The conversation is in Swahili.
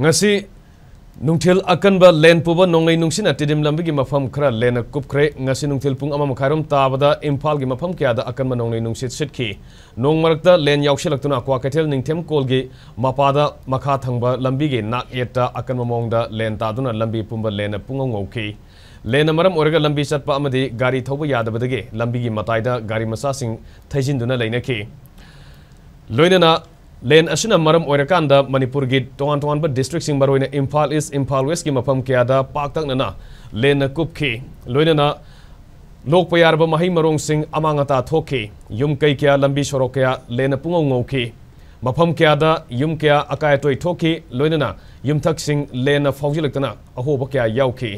ngasi nungthil akanba len puba nonglei nungsina tidim lambi gi mafam khara lena kupkhre ngasi nungthil pung ama makharum tabada imphal gi mafam kya da akanba nonglei nungsit sitki nong marakta len yaushilakuna kwa kathel ningthem kolgi mapada makha thangba lambi gi nak yeta akanba mongda len taduna lambi pumba lena pungong ngauki lena maram oraga lambi chatpa amadi gari thoba yadabadagi lambi gi mataida gari masa sing thaijinduna leinaki loinana len asina maram oirakanda manipur gi tongan tongan ba district sing baroina imphal east imphal west gi mafam kya da paktak nana len kupki loinana lok payar ba mahi marong sing amangata thoki yum kai kya lambi sorok kya len pungong ngauki mafam kya da yum kya akai toy thoki loinana yum thak sing len fawjilaktana aho ba kya yauki